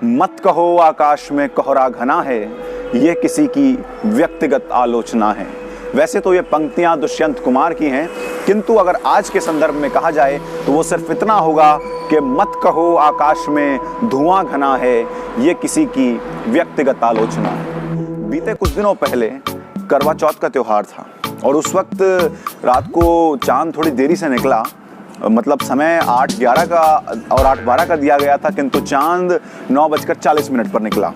मत कहो आकाश में कोहरा घना है, ये किसी की व्यक्तिगत आलोचना है। वैसे तो ये पंक्तियां दुष्यंत कुमार की हैं, किंतु अगर आज के संदर्भ में कहा जाए तो वो सिर्फ इतना होगा कि मत कहो आकाश में धुआं घना है, ये किसी की व्यक्तिगत आलोचना है। बीते कुछ दिनों पहले करवा चौथ का त्योहार था और उस वक्त रात को चांद थोड़ी देरी से निकला। मतलब समय 8:11 का और 8:12 का दिया गया था, किंतु चांद 9:40 पर निकला।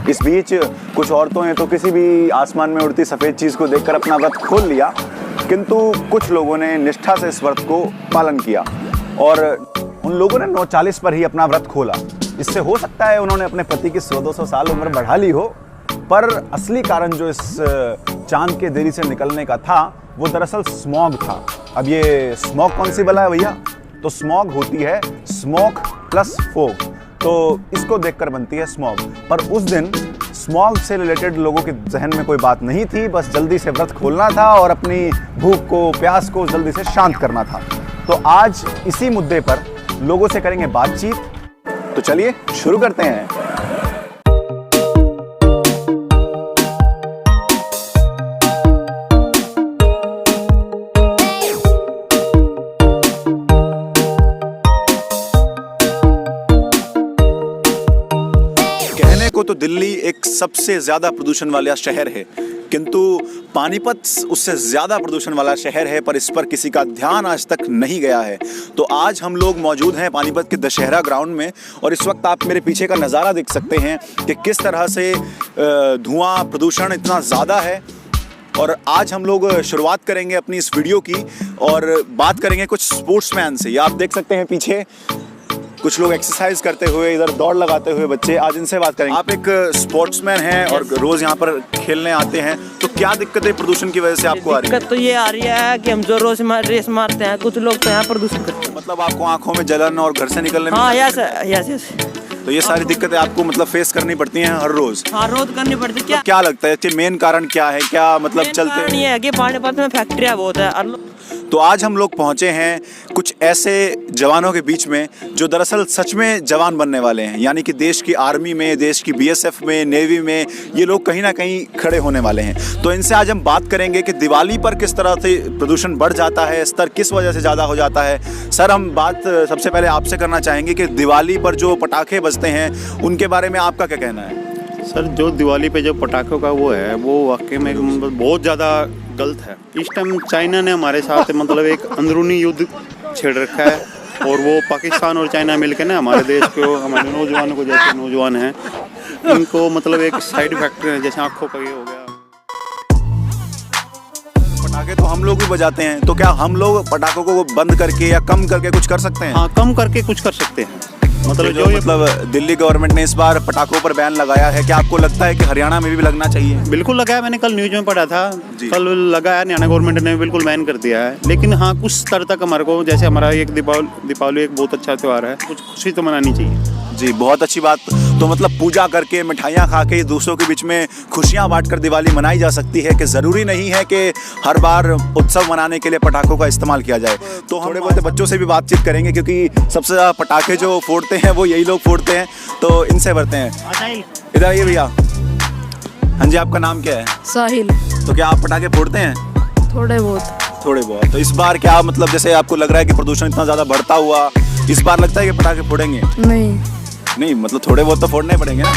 इस बीच कुछ औरतों ने तो किसी भी आसमान में उड़ती सफ़ेद चीज़ को देखकर अपना व्रत खोल लिया, किंतु कुछ लोगों ने निष्ठा से इस व्रत को पालन किया और उन लोगों ने 9:40 पर ही अपना व्रत खोला। इससे हो सकता है उन्होंने अपने पति की 100-200 साल उम्र बढ़ा ली हो, पर असली कारण जो इस चांद के देरी से निकलने का था वो दरअसल स्मॉग था। अब ये स्मॉग कौन सी बला है भैया? तो स्मॉग होती है स्मोक प्लस फोग, तो इसको देखकर बनती है स्मॉग। पर उस दिन स्मॉग से रिलेटेड लोगों के जहन में कोई बात नहीं थी, बस जल्दी से व्रत खोलना था और अपनी भूख को, प्यास को जल्दी से शांत करना था। तो आज इसी मुद्दे पर लोगों से करेंगे बातचीत। तो चलिए शुरू करते हैं। को तो दिल्ली एक सबसे ज्यादा प्रदूषण वाला शहर है, किंतु पानीपत उससे ज्यादा प्रदूषण वाला शहर है, पर इस पर किसी का ध्यान आज तक नहीं गया है। तो आज हम लोग मौजूद हैं पानीपत के दशहरा ग्राउंड में और इस वक्त आप मेरे पीछे का नज़ारा देख सकते हैं कि किस तरह से धुआं प्रदूषण इतना ज़्यादा है। और आज हम लोग शुरुआत करेंगे अपनी इस वीडियो की और बात करेंगे कुछ स्पोर्ट्समैन से। ये आप देख सकते हैं पीछे कुछ लोग एक्सरसाइज करते हुए, इधर दौड़ लगाते हुए बच्चे, आज इनसे बात करेंगे। आप एक स्पोर्ट्समैन हैं और रोज यहाँ पर खेलने आते हैं, तो क्या दिक्कतें प्रदूषण की वजह से आपको आ रही है? दिक्कत तो ये आ रही है कि हम जो रोज रेस मारते हैं, कुछ लोग तो यहाँ प्रदूषण करते हैं। मतलब आपको आंखों में जलन और घर से निकलने में? हाँ, यस। तो ये सारी दिक्कतें आपको मतलब फेस करनी पड़ती हैं हर रोज? हाँ, रोज करनी पड़ती है। क्या लगता है कि मेन कारण क्या है? क्या मतलब चलते ये है कि पानीपत में फैक्ट्रियाँ बहुत है। तो आज हम लोग पहुंचे हैं कुछ ऐसे जवानों के बीच में जो दरअसल सच में जवान बनने वाले हैं, यानी कि देश की आर्मी में, देश की बीएसएफ में, नेवी में ये लोग कहीं ना कहीं खड़े होने वाले हैं। तो इनसे आज हम बात करेंगे कि दिवाली पर किस तरह से प्रदूषण बढ़ जाता है, स्तर किस वजह से ज़्यादा हो जाता है। सर, हम बात सबसे पहले आपसे करना चाहेंगे कि दिवाली पर जो पटाखे बजते हैं उनके बारे में आपका क्या कहना है? सर, जो दिवाली पे जो पटाखों का वो है, वो वाकई में बहुत ज़्यादा गलत है। इस टाइम चाइना ने हमारे साथ मतलब एक अंदरूनी युद्ध छेड़ रखा है और वो पाकिस्तान और चाइना मिलकर ना हमारे देश को, हमारे नौजवानों को, जैसे नौजवान हैं इनको मतलब एक साइड इफेक्ट है, जैसे आँखों का ये हो गया। पटाखे तो हम लोग भी बजाते हैं, तो क्या हम लोग पटाखों को बंद करके या कम करके कुछ कर सकते हैं? हाँ, कम करके कुछ कर सकते हैं। मतलब जो मतलब दिल्ली गवर्नमेंट ने इस बार पटाखों पर बैन लगाया है, क्या आपको लगता है कि हरियाणा में भी लगना चाहिए? बिल्कुल लगाया, मैंने कल न्यूज में पढ़ा था, कल लगाया हरियाणा गवर्नमेंट ने बिल्कुल बैन कर दिया है। लेकिन हाँ, कुछ स्तर तक हमारे को, जैसे हमारा एक दीपावली एक बहुत अच्छा त्यौहार है, कुछ खुशी तो मनानी चाहिए। जी, बहुत अच्छी बात। तो मतलब पूजा करके, मिठाइयाँ खा के, दूसरों के बीच में खुशियाँ बांटकर दिवाली मनाई जा सकती है, कि ज़रूरी नहीं है कि हर बार उत्सव मनाने के लिए पटाखों का इस्तेमाल किया जाए। तो थोड़े बहुत बच्चों से भी बातचीत करेंगे, क्योंकि सबसे ज़्यादा पटाखे जो फोड़ते हैं वो यही लोग फोड़ते हैं, तो इनसे बढ़ते हैं। इधर आइए भैया। हाँ जी, आपका नाम क्या है? साहिल। तो क्या आप पटाखे फोड़ते हैं? थोड़े बहुत। तो इस बार क्या मतलब, जैसे आपको लग रहा है कि प्रदूषण इतना ज़्यादा बढ़ता हुआ, इस बार लगता है कि पटाखे फोड़ेंगे? नहीं, मतलब थोड़े बहुत तो फोड़ने पड़ेंगे ना,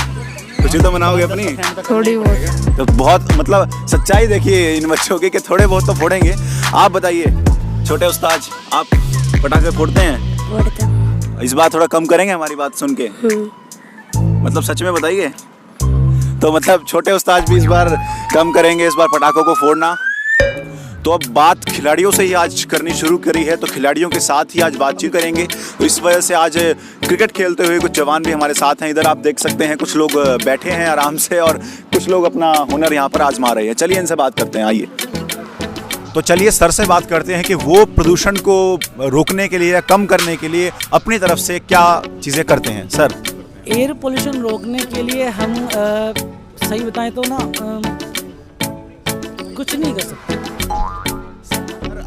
खुशी तो मनाओगे अपनी? थोड़ी बहुत। तो बहुत मतलब सच्चाई देखिए इन बच्चों की कि थोड़े बहुत तो फोड़ेंगे। आप बताइए छोटे उस्ताद, आप पटाखे फोड़ते हैं? फोड़ते हैं। इस बार थोड़ा कम करेंगे हमारी बात सुन के? मतलब सच में बताइए। तो मतलब छोटे उस्ताद भी इस बार कम करेंगे इस बार पटाखों को फोड़ना। तो अब बात खिलाड़ियों से ही आज करनी शुरू करी है, तो खिलाड़ियों के साथ ही आज बातचीत करेंगे। तो इस वजह से आज क्रिकेट खेलते हुए कुछ जवान भी हमारे साथ हैं। इधर आप देख सकते हैं कुछ लोग बैठे हैं आराम से और कुछ लोग अपना हुनर यहाँ पर आजमा रहे हैं। चलिए इनसे बात करते हैं, आइए। तो चलिए सर से बात करते हैं कि वो प्रदूषण को रोकने के लिए या कम करने के लिए अपनी तरफ से क्या चीज़ें करते हैं। सर, एयर पोल्यूशन रोकने के लिए हम सही बताएं तो ना कुछ नहीं कर सकते।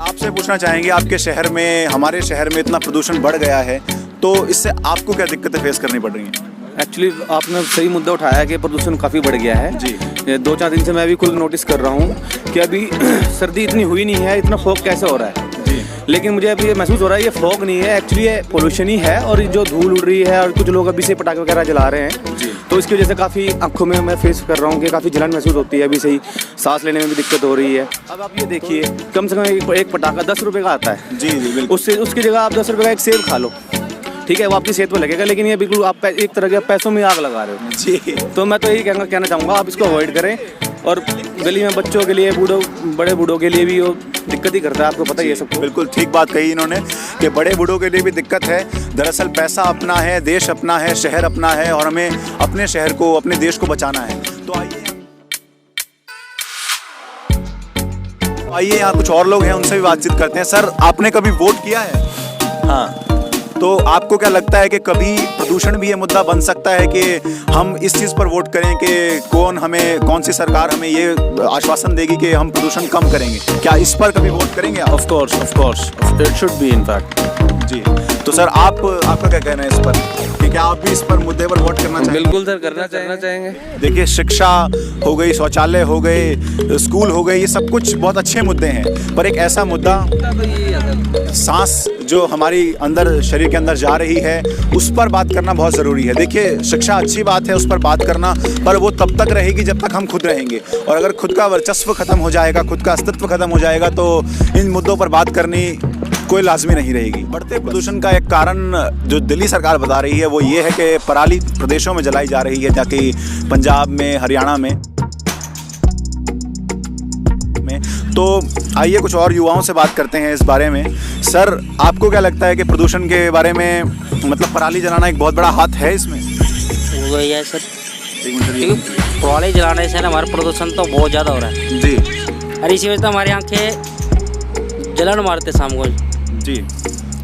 आपसे पूछना चाहेंगे, आपके शहर में, हमारे शहर में इतना प्रदूषण बढ़ गया है, तो इससे आपको क्या दिक्कतें फेस करनी पड़ रही हैं? एक्चुअली आपने सही मुद्दा उठाया कि प्रदूषण काफ़ी बढ़ गया है जी। 2-4 दिन से मैं भी खुद नोटिस कर रहा हूँ कि अभी सर्दी इतनी हुई नहीं है, इतना फॉग कैसे हो रहा है जी। लेकिन मुझे अभी ये महसूस हो रहा है ये फॉग नहीं है, एक्चुअली ये पोल्यूशन ही है। और जो धूल उड़ रही है और कुछ लोग अभी से पटाखे वगैरह जला रहे हैं जी। तो इसकी वजह से काफ़ी आंखों में मैं फेस कर रहा हूँ कि काफ़ी जलन महसूस होती है, अभी से ही सांस लेने में भी दिक्कत हो रही है। अब आप ये देखिए कम से कम एक पटाखा 10 रुपये का आता है जी जी बिल्कुल। उसकी जगह आप 10 रुपये का एक सेब खा लो, ठीक है, वो आपकी सेहत पर लगेगा, लेकिन ये बिल्कुल आप एक तरह के पैसों में आग लगा रहे हो जी। तो मैं तो यही कहना चाहूँगा आप इसको अवॉइड करें। और गली में बच्चों के लिए बड़े बूढ़ों के लिए भी वो दिक्कत ही करता है, आपको पता ही है सबको। बिल्कुल ठीक बात कही इन्होंने कि बड़े बूढ़ों के लिए भी दिक्कत है। दरअसल पैसा अपना है, देश अपना है, शहर अपना है और हमें अपने शहर को, अपने देश को बचाना है। तो आइए यहाँ कुछ और लोग हैं, उनसे भी बातचीत करते हैं। सर, आपने कभी वोट किया है? हाँ। तो आपको क्या लगता है कि कभी प्रदूषण भी ये मुद्दा बन सकता है कि हम इस चीज़ पर वोट करें कि कौन सी सरकार हमें ये आश्वासन देगी कि हम प्रदूषण कम करेंगे? क्या इस पर कभी वोट करेंगे आप? Of course it should be in fact. जी। तो सर आपका क्या कहना है इस पर कि क्या आप भी इस पर मुद्दे पर वोट करना चाहेंगे? बिल्कुल सर, करना चाहेंगे। देखिए, शिक्षा हो गई, शौचालय हो गए, स्कूल हो गए, ये सब कुछ बहुत अच्छे मुद्दे हैं। पर एक ऐसा मुद्दा, सांस जो हमारी अंदर शरीर के अंदर जा रही है, उस पर बात करना बहुत ज़रूरी है। देखिए, शिक्षा अच्छी बात है, उस पर बात करना, पर वो तब तक रहेगी जब तक हम खुद रहेंगे। और अगर खुद का वर्चस्व खत्म हो जाएगा, खुद का अस्तित्व खत्म हो जाएगा, तो इन मुद्दों पर बात करनी कोई लाजमी नहीं रहेगी। बढ़ते प्रदूषण का एक कारण जो दिल्ली सरकार बता रही है वो ये है कि पराली प्रदेशों में जलाई जा रही है, ताकि पंजाब में, हरियाणा में। तो आइए कुछ और युवाओं से बात करते हैं इस बारे में। सर, आपको क्या लगता है कि प्रदूषण के बारे में, मतलब पराली जलाना एक बहुत बड़ा हाथ है इसमें? वो गई है सर, क्योंकि पराली जलाने से हमारा प्रदूषण तो बहुत ज़्यादा हो रहा है जी। और इसी वजह से हमारी आँखें जलन मारते शाम को जी।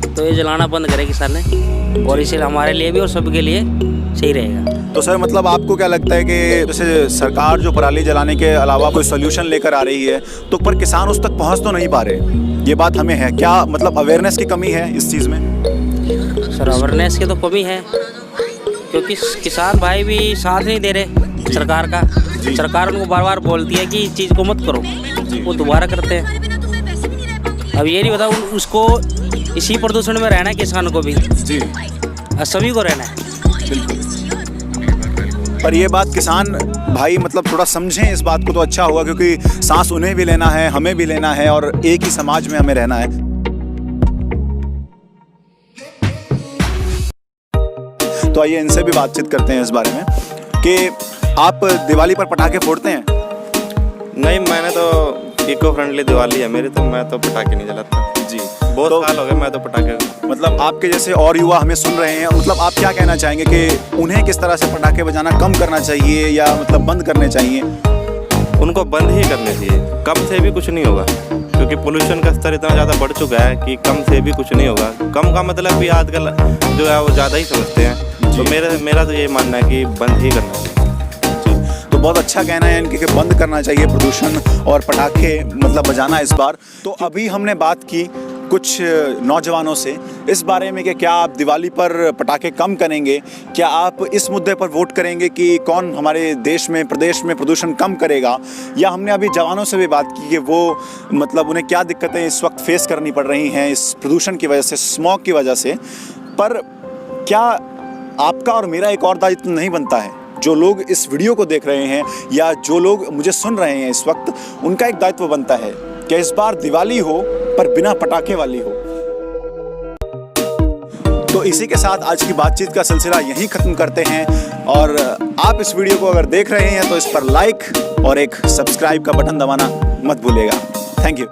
तो ये जलाना बंद करे किसान ने, और इसीलिए हमारे लिए भी और सबके लिए सही रहेगा। तो सर, मतलब आपको क्या लगता है कि जैसे सरकार जो पराली जलाने के अलावा कोई सोल्यूशन लेकर आ रही है, तो पर किसान उस तक पहुंच तो नहीं पा रहे, ये बात हमें है क्या? मतलब अवेयरनेस की कमी है इस चीज़ में? सर, अवेयरनेस की तो कमी है, क्योंकि किसान भाई भी साथ नहीं दे रहे सरकार का। सरकार उनको बार बार बोलती है कि इस चीज़ को मत करो, वो दोबारा करते हैं। अब ये नहीं बताओ उसको इसी प्रदूषण में रहना है, किसान को भी जी, सभी को रहना है। पर ये बात किसान भाई मतलब थोड़ा समझें इस बात को तो अच्छा होगा, क्योंकि सांस उन्हें भी लेना है, हमें भी लेना है और एक ही समाज में हमें रहना है। तो आइए इनसे भी बातचीत करते हैं इस बारे में कि आप दिवाली पर पटाखे फोड़ते हैं? नहीं, मैंने तो इको फ्रेंडली दिवाली है मेरी, तो मैं तो पटाखे नहीं जलाता जी। बहुत साल हो गए मैं तो पटाखे। मतलब आपके जैसे और युवा हमें सुन रहे हैं, मतलब आप क्या कहना चाहेंगे कि उन्हें किस तरह से पटाखे बजाना कम करना चाहिए या मतलब बंद करने चाहिए? उनको बंद ही करने चाहिए, कम से भी कुछ नहीं होगा, क्योंकि पोल्यूशन का स्तर इतना ज़्यादा बढ़ चुका है कि कम से भी कुछ नहीं होगा। कम का मतलब भी आजकल जो है वो ज़्यादा ही समझते हैं, तो मेरा तो ये मानना है कि बंद ही करना चाहिए। तो बहुत अच्छा कहना है इनके कि बंद करना चाहिए प्रदूषण और पटाखे मतलब बजाना इस बार। तो अभी हमने बात की कुछ नौजवानों से इस बारे में कि क्या आप दिवाली पर पटाखे कम करेंगे, क्या आप इस मुद्दे पर वोट करेंगे कि कौन हमारे देश में, प्रदेश में प्रदूषण कम करेगा, या हमने अभी जवानों से भी बात की कि वो मतलब उन्हें क्या दिक्कतें इस वक्त फेस करनी पड़ रही हैं इस प्रदूषण की वजह से, स्मॉग की वजह से। पर क्या आपका और मेरा एक और दायित्व नहीं बनता है? जो लोग इस वीडियो को देख रहे हैं या जो लोग मुझे सुन रहे हैं इस वक्त, उनका एक दायित्व बनता है कि इस बार दिवाली हो पर बिना पटाखे वाली हो। तो इसी के साथ आज की बातचीत का सिलसिला यहीं खत्म करते हैं, और आप इस वीडियो को अगर देख रहे हैं तो इस पर लाइक और एक सब्सक्राइब का बटन दबाना मत भूलिएगा। Thank you.